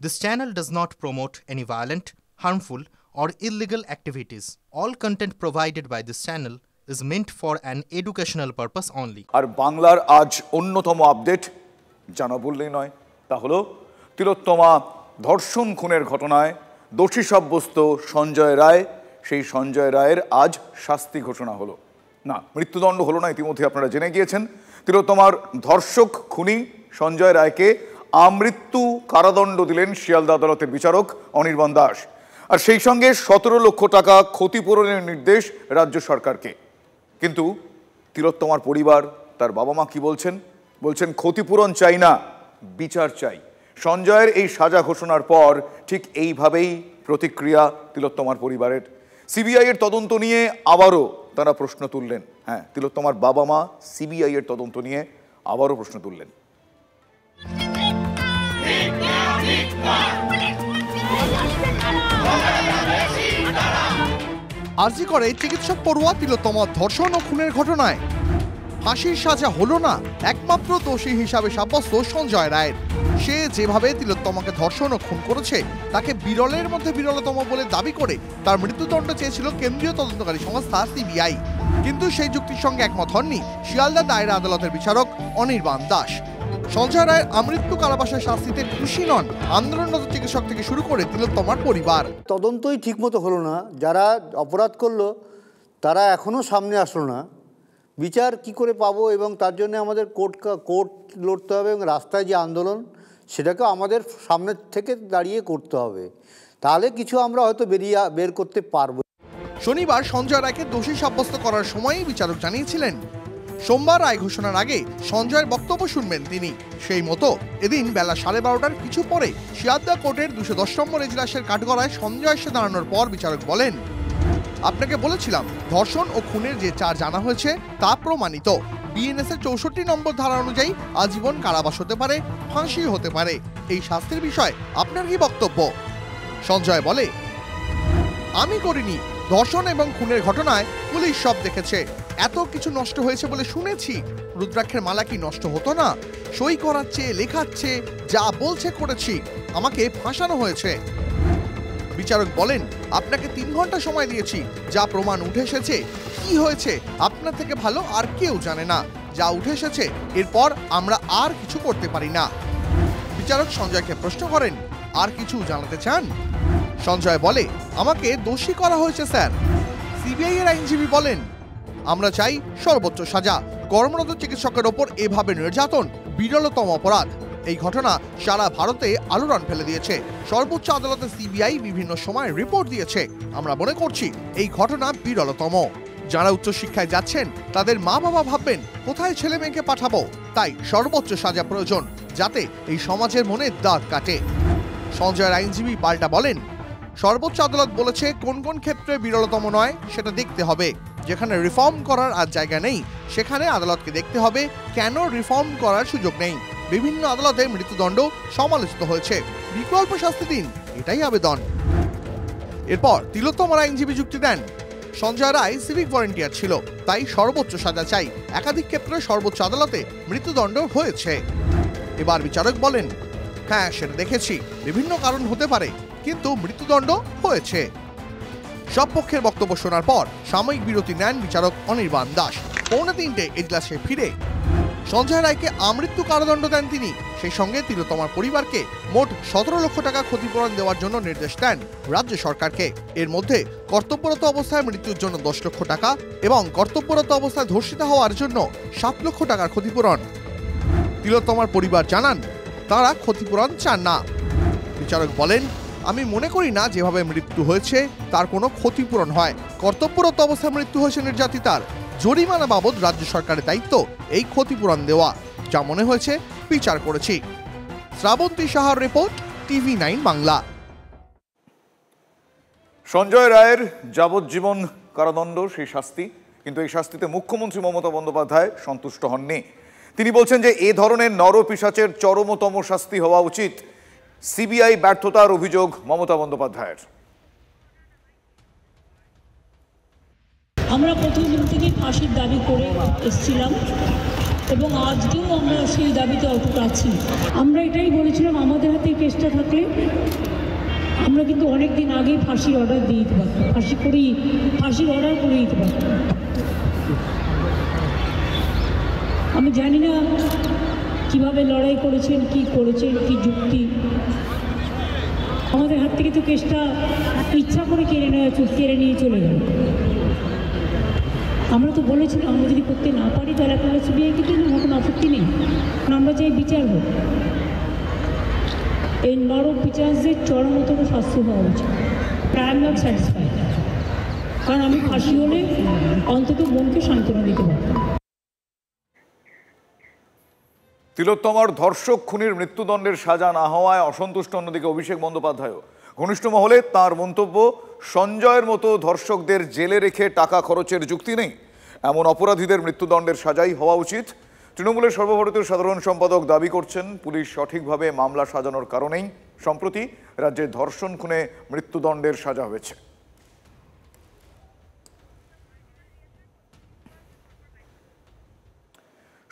This channel does not promote any violent, harmful, or illegal activities. All content provided by this channel is meant for an educational purpose only. আর বাংলার আজ অন্যতম update জানা বললেই নয়, তা হলো তিলোত্তমা ধর্ষণ খুনের ঘটনায় দোষী সাব্যস্ত সঞ্জয় রায়। সেই সঞ্জয় রায়ের আজ শাস্তি ঘোষণা হলো। না, মৃত্যুদণ্ড হলো না, ইতিমধ্যে আপনারা জেনে গিয়েছেন। তিলোত্তমার ধর্ষক খুনি সঞ্জয় রায়কে আমৃত্যু কারাদণ্ড দিলেন শিয়ালদা আদালতের বিচারক অনির্বাণ দাস। আর সেই সঙ্গে 17 লক্ষ টাকা ক্ষতিপূরণের নির্দেশ রাজ্য সরকারকে। কিন্তু তিলোত্তমার পরিবার, তার বাবা মা কি বলছেন? বলছেন ক্ষতিপূরণ চাই না, বিচার চাই। সঞ্জয়ের এই সাজা ঘোষণার পর ঠিক এইভাবেই প্রতিক্রিয়া তিলোত্তমার পরিবারের। সিবিআই এর তদন্ত নিয়ে আবারও তারা প্রশ্ন তুললেন। হ্যাঁ, তিলোত্তমার বাবা মা সিবিআই এর তদন্ত নিয়ে আবারও প্রশ্ন তুললেন। আরজি করে চিকিৎসক পড়ুয়া তিলোত্তমা ধর্ষণ ও খুনের ঘটনায় ফাঁসির সাজা হলো না একমাত্র দোষী হিসাবে সাব্যস্ত সঞ্জয় রায়ের। সে যেভাবে তিলোত্তমাকে ধর্ষণ ও খুন করেছে তাকে বিরলের মধ্যে বিরলতম বলে দাবি করে তার মৃত্যুদণ্ড চেয়েছিল কেন্দ্রীয় তদন্তকারী সংস্থা সিবিআই। কিন্তু সেই যুক্তির সঙ্গে একমত হননি শিয়ালদা দায়রা আদালতের বিচারক অনির্বাণ দাস। সঞ্জয় রায়ের আমৃত্যু কারাবাসের শাস্তিতে খুশি নন আন্দোলনরত চিকিৎসক থেকে শুরু করে তিলোত্তমার পরিবার। তদন্তই ঠিকমতো হলো না, যারা অপরাধ করলো তারা এখনও সামনে আসলো না। বিচার কি করে পাবো? এবং তার জন্য আমাদের কোর্ট লড়তে হবে এবং রাস্তায় যে আন্দোলন সেটাকে আমাদের সামনে থেকে দাঁড়িয়ে করতে হবে, তাহলে কিছু আমরা হয়তো বের করতে পারবো। শনিবার সঞ্জয় রায়কে দোষী সাব্যস্ত করার সময়ই বিচারক জানিয়েছিলেন সোমবার রায় ঘোষণার আগে সঞ্জয়ের বক্তব্য শুনবেন তিনি। সেই মতো এদিন বেলা 12:30টার কিছু পরে শিয়ালদা কোর্টের 210 নম্বর এজলাসের কাঠগড়ায় সঞ্জয় এসে দাঁড়ানোর পর বিচারক বলেন, আপনাকে বলেছিলাম ধর্ষণ ও খুনের যে চার্জ আনা হয়েছে তা প্রমাণিত। বিএনএস এর 64 নম্বর ধারা অনুযায়ী আজীবন কারাবাস হতে পারে, ফাঁসি হতে পারে। এই শাস্তির বিষয়ে আপনার কি বক্তব্য? সঞ্জয় বলে, আমি করিনি। ধর্ষণ এবং খুনের ঘটনায় পুলিশ সব দেখেছে। এত কিছু নষ্ট হয়েছে বলে শুনেছি। রুদ্রাক্ষের মালা কি নষ্ট হতো না? সই করাচ্ছে, লেখাচ্ছে, যা বলছে করেছি। আমাকে ফাঁসানো হয়েছে। বিচারক বলেন, আপনাকে 3 ঘন্টা সময় দিয়েছি। যা প্রমাণ উঠে এসেছে, কি হয়েছে আপনার থেকে ভালো আর কেউ জানে না। যা উঠে এসেছে এরপর আমরা আর কিছু করতে পারি না। বিচারক সঞ্জয়কে প্রশ্ন করেন, আর কিছু জানাতে চান? সঞ্জয় বলে, আমাকে দোষী করা হয়েছে স্যার। সিবিআই এর আইনজীবী বলেন, আমরা চাই সর্বোচ্চ সাজা। কর্মরত চিকিৎসকের ওপর এভাবে নির্যাতন বিরলতম অপরাধ। এই ঘটনা সারা ভারতে আলোড়ন ফেলে দিয়েছে। সর্বোচ্চ আদালতে সিবিআই বিভিন্ন সময় রিপোর্ট দিয়েছে। আমরা মনে করছি এই ঘটনা বিরলতম। যারা উচ্চশিক্ষায় যাচ্ছেন তাদের মা বাবা ভাববেন কোথায় ছেলে মেয়েকে পাঠাবো। তাই সর্বোচ্চ সাজা প্রয়োজন, যাতে এই সমাজের মনে দাগ কাটে। সঞ্জয়ের আইনজীবী পাল্টা বলেন, সর্বোচ্চ আদালত বলেছে কোন কোন ক্ষেত্রে বিরলতম নয় সেটা দেখতে হবে। যেখানে রিফর্ম করার আর জায়গা নেই সেখানে আদালতকে দেখতে হবে কেন রিফর্ম করার সুযোগ নেই। বিভিন্ন আদালতে মৃত্যুদণ্ড সমালোচিত হয়েছে, বিকল্প শাস্তি দিন, এটাই আবেদন। এরপর তিলোত্তমার আইনজীবী যুক্তি দেন, সঞ্জয় রায় সিভিক ভলেন্টিয়ার ছিল, তাই সর্বোচ্চ সাজা চাই। একাধিক ক্ষেত্রে সর্বোচ্চ আদালতে মৃত্যুদণ্ড হয়েছে। এবার বিচারক বলেন, হ্যাঁ সেটা দেখেছি, বিভিন্ন কারণ হতে পারে, কিন্তু মৃত্যুদণ্ড হয়েছে। সব পক্ষের বক্তব্য শোনার পর সাময়িক বিরতি নেন বিচারক অনির্বাণ দাস। 2:45 এজলাসে ফিরে সঞ্জয় রায়কে আমৃত্যু কারাদণ্ড দেন তিনি। সেই সঙ্গে তিলোত্তমার পরিবারকে মোট 17 লক্ষ টাকা ক্ষতিপূরণ দেওয়ার জন্য নির্দেশ দেন রাজ্য সরকারকে। এর মধ্যে কর্তব্যরত অবস্থায় মৃত্যুর জন্য 10 লক্ষ টাকা এবং কর্তব্যরত অবস্থায় ধর্ষিতা হওয়ার জন্য 7 লক্ষ টাকার ক্ষতিপূরণ। তিলোত্তমার পরিবার জানান তারা ক্ষতিপূরণ চান না। বিচারক বলেন, আমি মনে করি না যেভাবে মৃত্যু হয়েছে তার কোনো ক্ষতিপূরণ হয়। কর্তব্যরত অবস্থায় মৃত্যু হয়েছে নির্যাতিতার। জরিমানা বাবদ রাজ্য সরকারের দায়িত্ব এই ক্ষতিপূরণ দেওয়া। যা মনে হয়েছে বিচার করেছি। শ্রাবন্তী সাহার রিপোর্ট, TV9 বাংলা। সঞ্জয় রায়ের যাবজ্জীবন কারাদণ্ড সেই শাস্তি, কিন্তু এই শাস্তিতে মুখ্যমন্ত্রী মমতা বন্দ্যোপাধ্যায় সন্তুষ্ট হননি। তিনি বলছেন যে এ ধরনের নরপিশাচের চরমতম শাস্তি হওয়া উচিত। সিবিআই ব্যর্থতার অভিযোগ মমতা বন্দ্যোপাধ্যায়ের। আমরা প্রথম দিন থেকে ফাঁসির দাবি করে এসেছিলাম, এবং আজকেও আমরা সেই দাবিতে অটুট আছি। আমরা এটাই বলেছিলাম, আমাদের হাতে কেসটা থাকলে আমরা কিন্তু অনেক দিন আগেই ফাঁসির অর্ডার দিয়ে দিতে পারতাম, ফাঁসির অর্ডার করে দিতে পারতাম। আমি জানি না কিভাবে লড়াই করেছেন, কি করেছেন, কি যুক্তি। আমাদের হাত থেকে তো কেসটা ইচ্ছা করে কেড়ে নিয়ে চলে গেল। আমরা তো বলেছিলাম আমরা যদি করতে না পারি তাহলে আপনারা সিবিআইকে দিন, আমার কোনো আপত্তি নেই। আমরা চাই বিচার হোক, এই নরক বিচারদের চরমতম শাস্তি হওয়া উচিত। আই এম নট স্যাটিসফাইড, কারণ আমি ফাঁসি হলে অন্তত মনকে সান্ত্বনা দিতে পারতাম। তিলোত্তমার ধর্ষক খুনির মৃত্যুদণ্ডের সাজা না হওয়ায় অসন্তুষ্ট অন্যদিকে অভিষেক বন্দ্যোপাধ্যায়ও। ঘনিষ্ঠ মহলে তার মন্তব্য, সঞ্জয়ের মতো ধর্ষকদের জেলে রেখে টাকা খরচের যুক্তি নেই, এমন অপরাধীদের মৃত্যুদণ্ডের সাজাই হওয়া উচিত। তৃণমূলের সর্বভারতীয় সাধারণ সম্পাদক দাবি করছেন, পুলিশ সঠিকভাবে মামলা সাজানোর কারণেই সম্প্রতি রাজ্যে ধর্ষণ খুনে মৃত্যুদণ্ডের সাজা হয়েছে।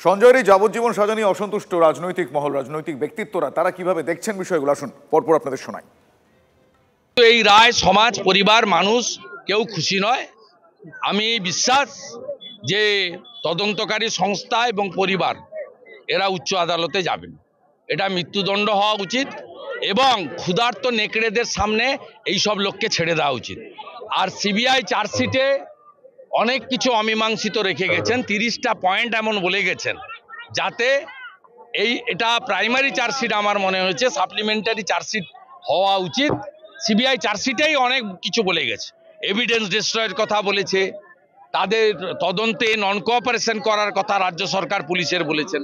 সঞ্জয়ের এই যাবজ্জীবন সাজা নিয়ে অসন্তুষ্ট রাজনৈতিক মহল, রাজনৈতিক ব্যক্তিত্বরা। তারা কিভাবে দেখছেন বিষয়গুলো আসুন পরপর আপনাদের শোনাই। এই রায় সমাজ, পরিবার, মানুষ কেউ খুশি নয়। আমি বিশ্বাস যে তদন্তকারী সংস্থা এবং পরিবার এরা উচ্চ আদালতে যাবেন। এটা মৃত্যুদণ্ড হওয়া উচিত এবং ক্ষুধার্ত নেকড়েদের সামনে এই সব লোককে ছেড়ে দেওয়া উচিত। আর সিবিআই চার্জশিটে অনেক কিছু অমীমাংসিত রেখে গেছেন, 30টা পয়েন্ট এমন বলে গেছেন, যাতে এটা প্রাইমারি চার্জশিট আমার মনে হয়েছে সাপ্লিমেন্টারি চার্জশিট হওয়া উচিত। সিবিআই চার্জশিটেই অনেক কিছু বলে গেছে, এভিডেন্স ডিস্ট্রয়ের কথা বলেছে, তাদের তদন্তে নন কোঅপারেশন করার কথা রাজ্য সরকার পুলিশের বলেছেন,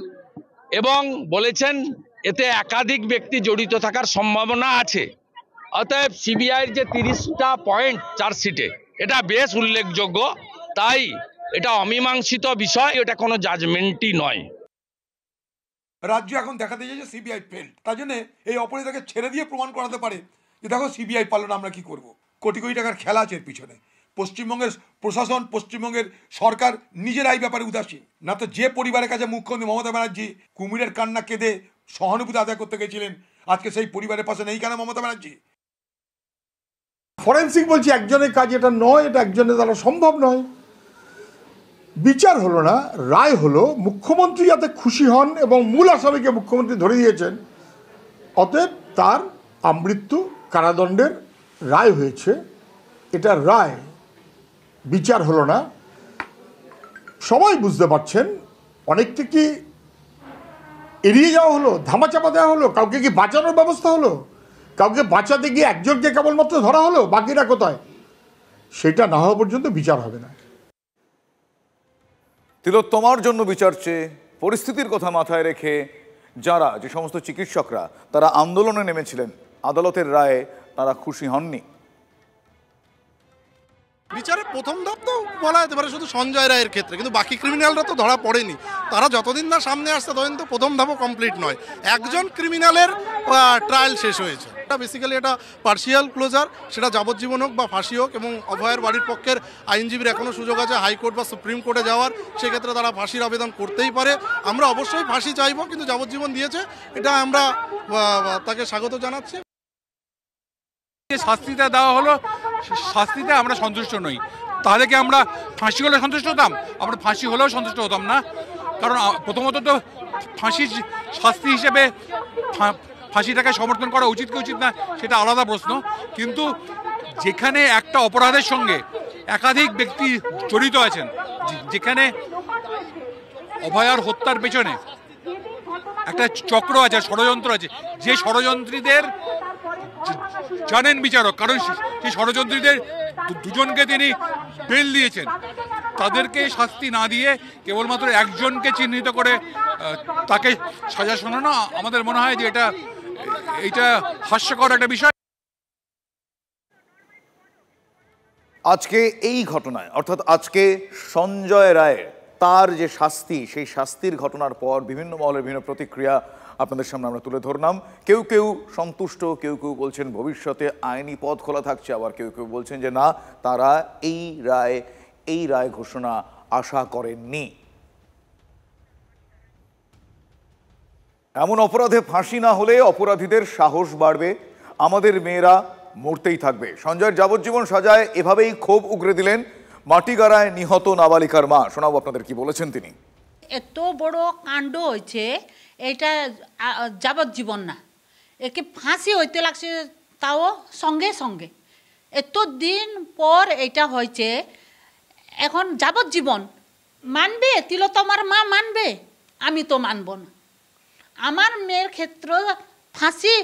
এবং বলেছেন এতে একাধিক ব্যক্তি জড়িত থাকার সম্ভাবনা আছে। অতএব সিবিআইয়ের যে 30টা পয়েন্ট চার্জশিটে, এটা বেশ উল্লেখযোগ্য। তাই এটা অমীমাংসিত বিষয়, এটা কোনো জাজমেন্টই নয়। রাজ্য এখন দেখাতে চাইছে সিবিআই ফেল, তার জন্য এই অপরাধীকে ছেড়ে দিয়ে প্রমাণ করাতে পারে যে দেখো সিবিআই পারলো না, আমরা কি করব। কোটি কোটি টাকার খেলা আছে এর পিছনে। পশ্চিমবঙ্গের প্রশাসন, পশ্চিমবঙ্গের সরকার নিজেরাই ব্যাপারে উদাসীন। না তো যে পরিবারের কাছে মুখ্যমন্ত্রী মমতা ব্যানার্জি কুমিরের কান্না কেঁদে সহানুভূতি আদায় করতে গেছিলেন, আজকে সেই পরিবারের পাশে নেই কেন মমতা ব্যানার্জি? ফরেন্সিক বলছি একজনের কাজ এটা নয়, এটা একজনের দ্বারা সম্ভব নয়। বিচার হলো না, রায় হলো। মুখ্যমন্ত্রী যাতে খুশি হন এবং মূল আসামিকে মুখ্যমন্ত্রী ধরে দিয়েছেন, অতএব তার আমৃত্যু কারাদণ্ডের রায় হয়েছে। এটা রায়, বিচার হলো না। সবাই বুঝতে পারছেন অনেকটা কি এড়িয়ে যাওয়া হলো, ধামাচাপা দেওয়া হলো, কাউকে কি বাঁচানোর ব্যবস্থা হলো, কাউকে বাঁচাতে গিয়ে একজনকে কেবলমাত্র ধরা হলো, বাকিরা কোথায়? সেটা না হওয়া পর্যন্ত বিচার হবে না। তিলোত্তমার জন্য বিচার চেয়ে পরিস্থিতির কথা মাথায় রেখে যে সমস্ত চিকিৎসকরা তারা আন্দোলনে নেমেছিলেন, আদালতের রায়ে তারা খুশি হননি। বিচারের প্রথম ধাপ তো বলা যেতে পারে শুধু সঞ্জয় রায়ের ক্ষেত্রে, কিন্তু বাকি ক্রিমিনালরা তো ধরা পড়েনি। তারা যতদিন না সামনে আসছে ততদিন তো প্রথম ধাপও কমপ্লিট নয়। একজন ক্রিমিনালের ট্রায়াল শেষ হয়েছে, এটা বেসিক্যালি এটা পার্শিয়াল ক্লোজার, সেটা যাবজ্জীবন হোক বা ফাঁসি হোক। এবং অভয়ের বাড়ির পক্ষের আইনজীবীর এখনও সুযোগ আছে হাইকোর্ট বা সুপ্রিম কোর্টে যাওয়ার, সেক্ষেত্রে তারা ফাঁসির আবেদন করতেই পারে। আমরা অবশ্যই ফাঁসি চাইব, কিন্তু যাবজ্জীবন দিয়েছে, এটা আমরা তাকে স্বাগত জানাচ্ছি। শাস্তিটা দেওয়া হলো, শাস্তিতে আমরা সন্তুষ্ট নই। তাহলে কি আমরা ফাঁসি হলে সন্তুষ্ট হতাম? আমরা ফাঁসি হলেও সন্তুষ্ট হতাম না। কারণ প্রথমত তো ফাঁসির শাস্তি হিসেবে ফাঁসিটাকে সমর্থন করা উচিত কি উচিত না সেটা আলাদা প্রশ্ন। কিন্তু যেখানে একটা অপরাধের সঙ্গে একাধিক ব্যক্তি জড়িত আছেন, যেখানে অভয়ার হত্যার পেছনে একটা চক্র আছে, ষড়যন্ত্র আছে, যে ষড়যন্ত্রীদের জানেন বিচারক, কারণ সেই ষড়যন্ত্রীদের দুজনকে তিনি বেল দিয়েছেন, তাদেরকে শাস্তি না দিয়ে কেবলমাত্র একজনকে চিহ্নিত করে তাকে সাজা শোনানো আমাদের মনে হয় যে এটা হাস্যকর একটা বিষয়। আজকে এই ঘটনায়, অর্থাৎ আজকে সঞ্জয় রায়ের তার যে শাস্তি, সেই শাস্তির ঘটনার পর বিভিন্ন মহলের বিভিন্ন প্রতিক্রিয়া আপনাদের সামনে আমরা তুলে ধরলাম। কেউ কেউ সন্তুষ্ট, কেউ কেউ বলছেন ভবিষ্যতে আইনি পথ খোলা থাকছে, আবার কেউ কেউ বলছেন যে না, তারা এই রায় ঘোষণা আশা করেননি। এমন অপরাধে ফাঁসি না হলে অপরাধীদের সাহস বাড়বে, আমাদের মেয়েরা মরতেই থাকবে। সঞ্জয়ের যাবজ্জীবন সাজায় এভাবেই ক্ষোভ উগরে দিলেন মাটিগাড়ায় নিহত নাবালিকার মা। শোনাবো আপনাদের কি বলেছেন তিনি। এত বড় কাণ্ড হয়েছে, এটা যাবজ্জীবন না, একে ফাঁসি হইতে লাগছে, তাও সঙ্গে সঙ্গে। এত দিন পর এটা হয়েছে, এখন যাবজ্জীবন মানবে? তিলোত্তমার মা মানবে? আমি তো মানব না। আমার মেয়ের ক্ষেত্রে ফাঁসি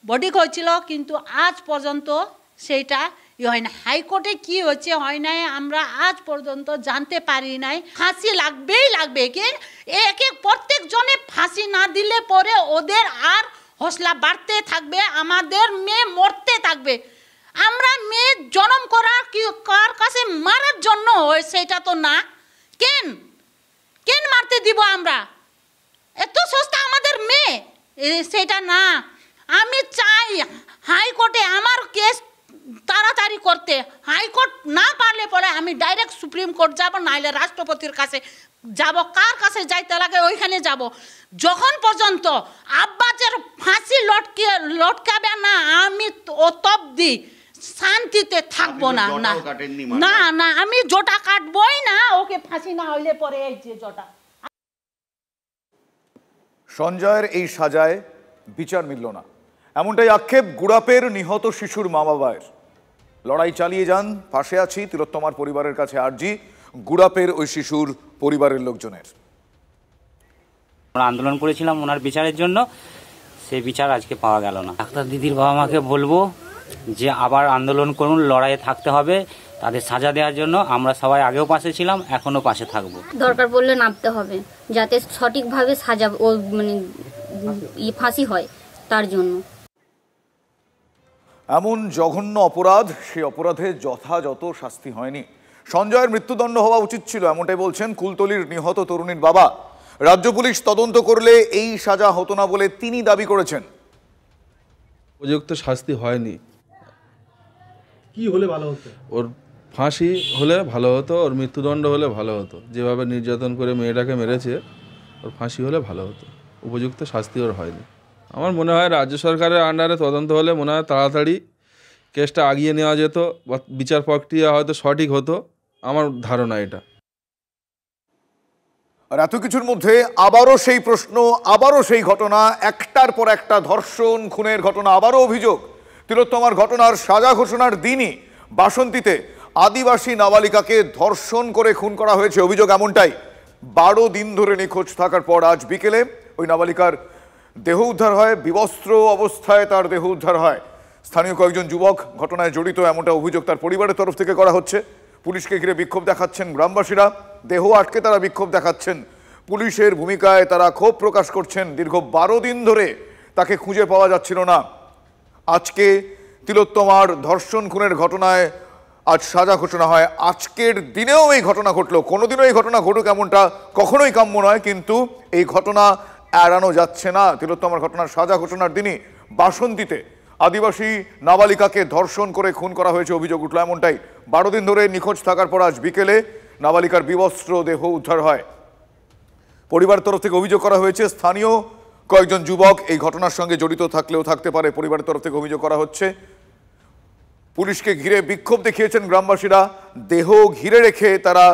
বডি হয়েছিল, কিন্তু আজ পর্যন্ত সেইটা হয় না। হাইকোর্টে কি হয়েছে হয় নাই আমরা আজ পর্যন্ত জানতে পারি নাই। ফাঁসি লাগবেই লাগবে। একে প্রত্যেক জনে ফাঁসি না দিলে পরে ওদের আর হৌসলা বাড়তে থাকবে, আমাদের মেয়ে মরতে থাকবে। আমরা মেয়ে জন্ম করার কি কার কাছে মারার জন্য হয় সেটা তো না। কেন মারতে দিব আমরা? এত সস্তা আমাদের মেয়ে সেটা না। আমি চাই হাইকোর্টে আমার কেস তাড়াতাড়ি করতে। হাইকোর্ট না পারলে পরে আমি ডাইরেক্ট সুপ্রিম কোর্ট যাব, নাইলে রাষ্ট্রপতির কাছে যাব। কার কাছে যাইতে লাগে ওইখানে যাব। যখন পর্যন্ত আব্বাসের ফাঁসি লটকাবে না, আমি অতব্দি শান্তিতে থাকবো না। না না, আমি জোটা কাটবই না, ওকে ফাঁসি না হইলে পরে এই যে জোটা। সঞ্জয়ের এই সাজায় বিচার মিলল না, এমনটাই আক্ষেপ গুড়াপের নিহত শিশুর মা বাবার। লড়াই চালিয়ে যান, পাশে আছি, তিলোত্তমার পরিবারের কাছে আর্জি গুড়াপের ওই শিশুর পরিবারের লোকজনের। আমরা আন্দোলন করেছিলাম ওনার বিচারের জন্য, সেই বিচার আজকে পাওয়া গেল না। ডাক্তার দিদির বাবা মাকে বলবো যে আবার আন্দোলন করুন, লড়াইয়ে থাকতে হবে তাদের সাজা দেওয়ার জন্য। আমরা সবাই আগেও পাশে ছিলাম, এখনো পাশে থাকবো। দরকার পড়লে নামতে হবে, যাতে সঠিকভাবে সাজা ও মানে ফাঁসি হয় তার জন্য। এমন জঘন্য অপরাধ, সেই অপরাধে যথাযথ শাস্তি হয়নি। সঞ্জয়ের মৃত্যুদণ্ড হওয়া উচিত ছিল, এমনটাই বলছেন কুলতলির নিহত তরুণীর বাবা। রাজ্য পুলিশ তদন্ত করলে এই সাজা হতো না বলে তিনি দাবি করেছেন। উপযুক্ত শাস্তি হয়নি। কি হলে ভালো হতো? ওর ফাঁসি হলে ভালো হতো, ওর মৃত্যুদণ্ড হলে ভালো হতো। যেভাবে নির্যাতন করে মেয়েটাকে মেরেছে, ওর ফাঁসি হলে ভালো হতো। উপযুক্ত শাস্তি ওর হয়নি। আমার মনে হয় রাজ্য সরকারের আন্ডারে তদন্ত হলে মনে হয় তাড়াতাড়ি কেসটা আগিয়ে নেওয়া যেত, বা বিচার প্রক্রিয়া হয়তো সঠিক হতো, আমার ধারণা এটা। আর এত কিছুর মধ্যে আবারও সেই প্রশ্ন, আবারও সেই ঘটনা, একটার পর একটা ধর্ষণ খুনের ঘটনা, আবারও অভিযোগ। তিলোত্তমার ঘটনার সাজা ঘোষণার দিনই বাসন্তীতে আদিবাসী নাবালিকাকে ধর্ষণ করে খুন করা হয়েছে, অভিযোগ এমনটাই। 12 দিন ধরে নিখোঁজ থাকার পর আজ বিকেলে ওই নাবালিকার দেহ উদ্ধার হয়, বিবস্ত্র অবস্থায় তার দেহ উদ্ধার হয়। স্থানীয় কয়েকজন যুবক ঘটনায় জড়িত এমনটা অভিযোগ তার পরিবারের তরফ থেকে করা হচ্ছে। পুলিশকে ঘিরে বিক্ষোভ দেখাচ্ছেন গ্রামবাসীরা, দেহ আটকে তারা বিক্ষোভ দেখাচ্ছেন। পুলিশের ভূমিকায় তারা ক্ষোভ প্রকাশ করছেন। দীর্ঘ 12 দিন ধরে তাকে খুঁজে পাওয়া যাচ্ছিল না। আজকে তিলোত্তমার ধর্ষণ খুনের ঘটনায় আজ সাজা ঘোষণা হয়। আজকের দিনেও এই ঘটনা ঘটলো। কোনোদিনও এই ঘটনা ঘটুক এমনটা কখনোই কাম্য নয়, কিন্তু এই ঘটনা এড়ানো যাচ্ছে না। তিলোত্তমার ঘটনার সাজা ঘোষণার দিনই বাসন্তীতে আদিবাসী নাবালিকাকে ধর্ষণ করে খুন করা হয়েছে, অভিযোগ উঠল এমনটাই। 12 দিন ধরে নিখোঁজ থাকার পর আজ বিকেলে নাবালিকার বিবস্ত্র দেহ উদ্ধার হয়। পরিবার তরফ থেকে অভিযোগ করা হয়েছে স্থানীয় কয়েকজন যুবক এই ঘটনার সঙ্গে জড়িত থাকলেও থাকতে পারে, পরিবারের তরফ থেকে অভিযোগ করা হচ্ছে। পুলিশকে ঘিরে বিক্ষোভ দেখিয়েছেন গ্রামবাসীরা, দেহ ঘিরে রেখে তারা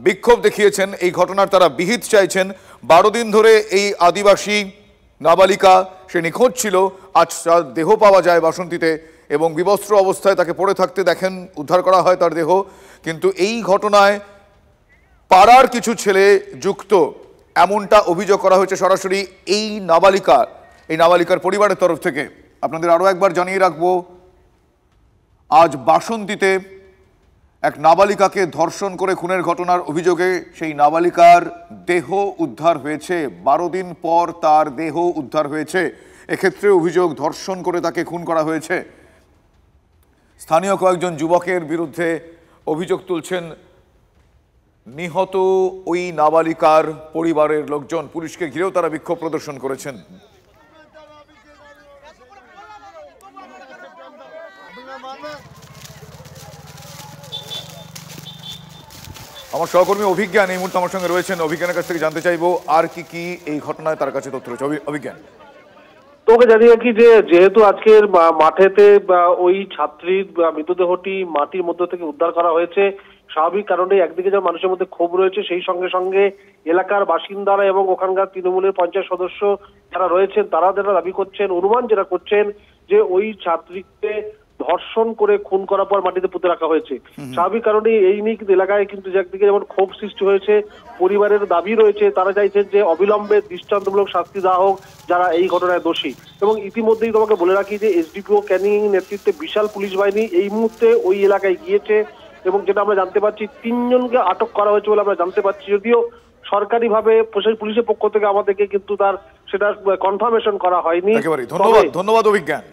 বিক্ষোভ দেখিয়েছেন। এই ঘটনার তারা বিহিত চাইছেন। 12 দিন ধরে এই আদিবাসী নাবালিকা সে নিখোঁজ ছিল, আজ দেহ পাওয়া যায় বাসন্তীতে এবং বিবস্ত্র অবস্থায় তাকে পড়ে থাকতে দেখেন, উদ্ধার করা হয় তার দেহ। কিন্তু এই ঘটনায় পাড়ার কিছু ছেলে যুক্ত এমনটা অভিযোগ করা হয়েছে সরাসরি এই নাবালিকার পরিবারের তরফ থেকে। আপনাদের আরও একবার জানিয়ে রাখবো, আজ বাসন্তীতে এক নাবালিকাকে ধর্ষণ করে খুনের ঘটনার অভিযোগে সেই নাবালিকার দেহ উদ্ধার হয়েছে। 12 দিন পর তার দেহ উদ্ধার হয়েছে। এক্ষেত্রে অভিযোগ ধর্ষণ করে তাকে খুন করা হয়েছে। স্থানীয় কয়েকজন যুবকের বিরুদ্ধে অভিযোগ তুলছেন নিহত ওই নাবালিকার পরিবারের লোকজন। পুলিশকে ঘিরেও তারা বিক্ষোভ প্রদর্শন করেছেন। আমার সহকর্মী অভিজ্ঞান এই মুহূর্তে আমার সঙ্গে রয়েছেন। অভিজ্ঞানের কাছ থেকে জানতে চাইবো আর কি কি এই ঘটনায় তার কাছে তথ্য রয়েছে। অভিজ্ঞান, তোকে জানিয়ে কি যে যেহেতু আজকের মাঠেতে ওই ছাত্রীর মৃতদেহটি মাটির মধ্য থেকে উদ্ধার করা হয়েছে, স্বাভাবিক কারণে একদিকে যেমন মানুষের মধ্যে ক্ষোভ রয়েছে, সেই সঙ্গে সঙ্গে এলাকার বাসিন্দারা এবং ওখানকার তৃণমূলের পঞ্চায়েত সদস্য যারা রয়েছেন তারা যেটা দাবি করছেন, অনুমান যেটা করছেন যে ওই ছাত্রীকে ধর্ষণ করে খুন করার পর মাটিতে পুঁতে রাখা হয়েছে। স্বাভাবিক কারণে এই নিয়ে কিন্তু এলাকায় কিন্তু একদিকে যেমন ক্ষোভ সৃষ্টি হয়েছে, পরিবারের দাবি রয়েছে, তারা চাইছেন যে অবিলম্বে দৃষ্টান্তমূলক শাস্তি দেওয়া হোক যারা এই ঘটনায় দোষী। এবং ইতিমধ্যেই তোমাকে বলে রাখি যে এসডিপিও ক্যানিং নেতৃত্বে বিশাল পুলিশ বাহিনী এই মুহূর্তে ওই এলাকায় গিয়েছে এবং যেটা আমরা জানতে পারছি 3 জনকে আটক করা হয়েছে বলে আমরা জানতে পারছি, যদিও সরকারিভাবে পুলিশের পক্ষ থেকে আমাদেরকে কিন্তু তার সেটা কনফার্মেশন করা হয়নি। ধন্যবাদ অভিজ্ঞান।